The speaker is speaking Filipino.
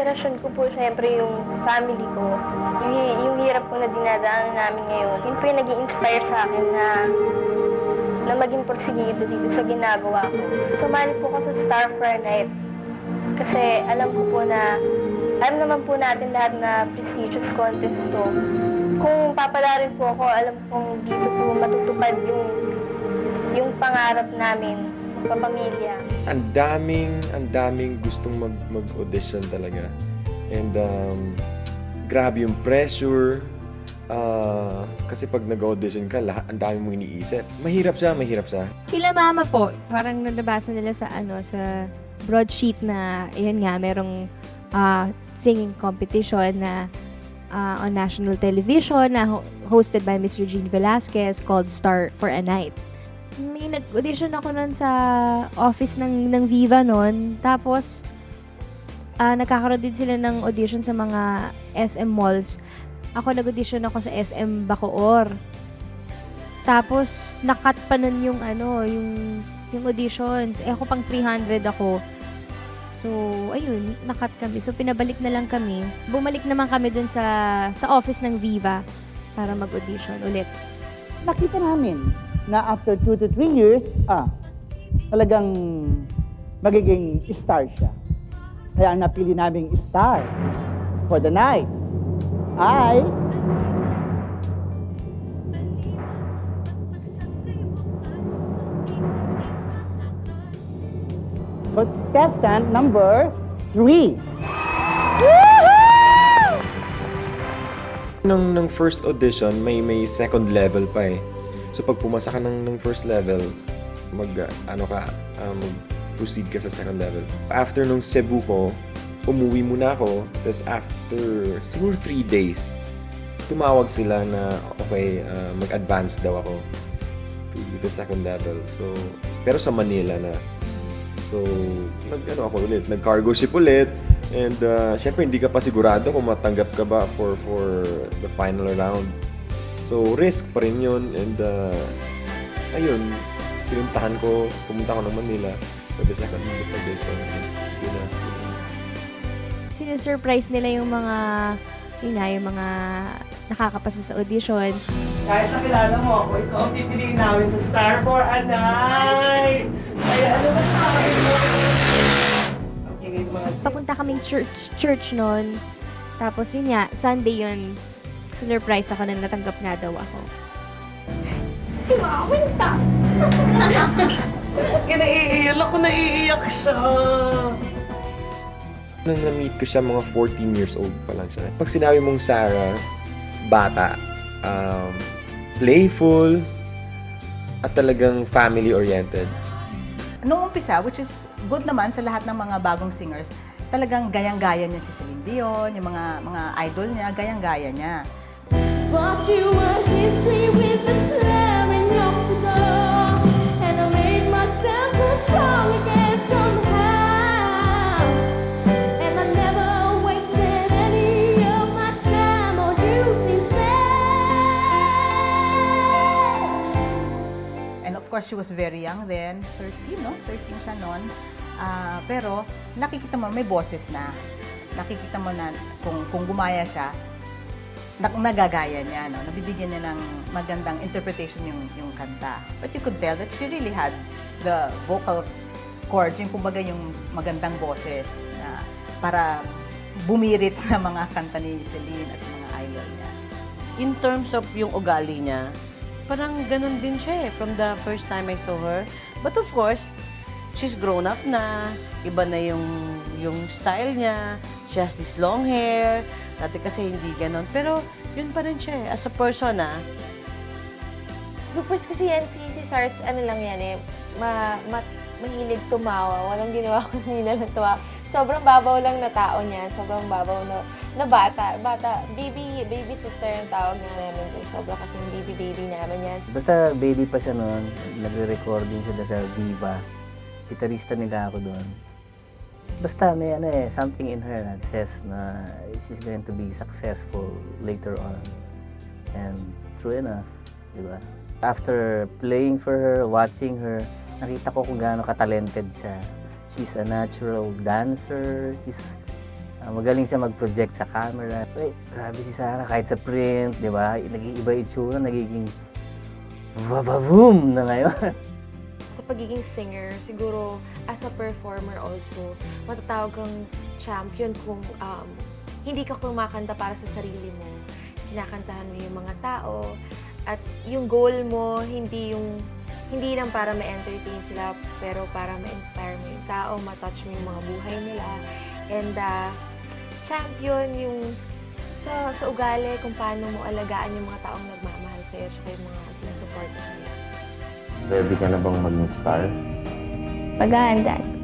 inspirasyon ko po syempre yung family ko. Yung hirap po na dinadaanan namin ngayon. Yun po yung nag-i-inspire sa akin na maging porsigido dito sa ginagawa ko. Sumali po ako sa Star for a Night. Kasi alam naman po natin lahat na prestigious contest to. Kung papala rin po ako, alam kong dito po matutupad yung pangarap namin, magpapamilya. Ang daming gustong mag-audition talaga. And grabe yung pressure. Kasi pag nag-audition ka, ang dami mong iniisip. Mahirap siya. Kila mama po, parang nabasa nila sa sa broadsheet na, ayan nga, merong singing competition na on national television na hosted by Miss Regine Velasquez called Star for a Night. May nag-audition ako nun sa office ng Viva nun. Tapos, nagkakaroon din sila ng audition sa mga SM malls. Ako nag-audition ako sa SM Bacoor. Tapos, nakat pa nun yung auditions. Ako pang 300 ako. So, ayun, nakat kami. So, pinabalik na lang kami. Bumalik naman kami dun sa office ng Viva para mag-audition ulit. Nakita namin na after 2 to 3 years, talagang magiging star siya. Kaya ang napili naming star for the night ay contestant number 3. Nung first audition, may second level pa eh. So pag pumasa ka ng first level, mag-proceed ka sa second level. After nung Cebu ko, umuwi muna ako. Tapos after siguro 3 days, tumawag sila na okay, mag-advance daw ako to the second level. So, pero sa Manila na. So, nag-cargo ship ulit. And syempre hindi ka pa sigurado kung matanggap ka ba for the final round. So, risk pa rin yun. And ayun, pumunta ko ng Manila for the second audition. Sinisurprise nila yung mga nakakapasa sa auditions. Kahit nakilala mo ako, ikaw ang pipiliin namin sa Star for a Night! Kaya ano ba sa akin mo? Papunta kaming church noon. Tapos yun nga, Sunday yun, sinurprise ako na natanggap nga daw ako. Si Mawinta! Naiiyak siya. Nung na-meet ko siya, mga 14 years old pa lang siya. Pag sinabi mong Sarah, bata, playful, at talagang family-oriented. Noong umpisa, which is good naman sa lahat ng mga bagong singers, talagang gayang-gaya niya si Celine Dion, yung mga idol niya, gayang-gaya niya. But you were history with the slamming of the door, and I made myself so strong again somehow. And I never wasted any of my time on you instead. And of course, she was very young then, 13, no? 13 siya noon. Pero nakikita mo, may boses na. Nakikita mo na kung gumaya siya, nagagaya niya, no? Nabibigyan niya ng magandang interpretation yung kanta. But you could tell that she really had the vocal cords, yung kumbaga yung magandang boses na para bumirit sa mga kanta ni Celine at mga idol niya. In terms of yung ugali niya, parang ganun din siya from the first time I saw her. But of course, she's grown up na, iba na yung style niya, she has this long hair, dati kasi hindi ganun. Pero yun pa rin siya as a person Lupus kasi yan, si SARS, ano lang yan eh, mahilig tumawa. Walang ginawa kundi na lang tumawa. Sobrang babaw lang na tao niyan. Sobrang babaw na bata. Baby sister yung tawag nga namin siya. Sobrang kasing baby namin yan. Basta baby pa siya noon, nagre-recording sila sa Viva. Gitarista nila ako doon. Basta may something in her that says na she's going to be successful later on. And true enough, di ba? After playing for her, watching her, nakita ko kung gaano ka-talented siya. She's a natural dancer. She's Magaling siya mag-project sa camera. Uy, grabe si Sarah, kahit sa print, di ba? Nag-iiba itsura, nagiging vavavoom na ngayon. Sa pagiging singer, siguro as a performer also, matatawag kang champion kung hindi ka kumakanta para sa sarili mo. Kinakantahan mo yung mga tao at yung goal mo, hindi lang para ma-entertain sila, pero para ma-inspire mo yung tao, ma-touch mo yung mga buhay nila. And champion yung sa ugali kung paano mo alagaan yung mga taong nagmamahal sa'yo at yung mga sumusuporta sa'yo. Ready ka na bang maging star? Paghahandaan ko.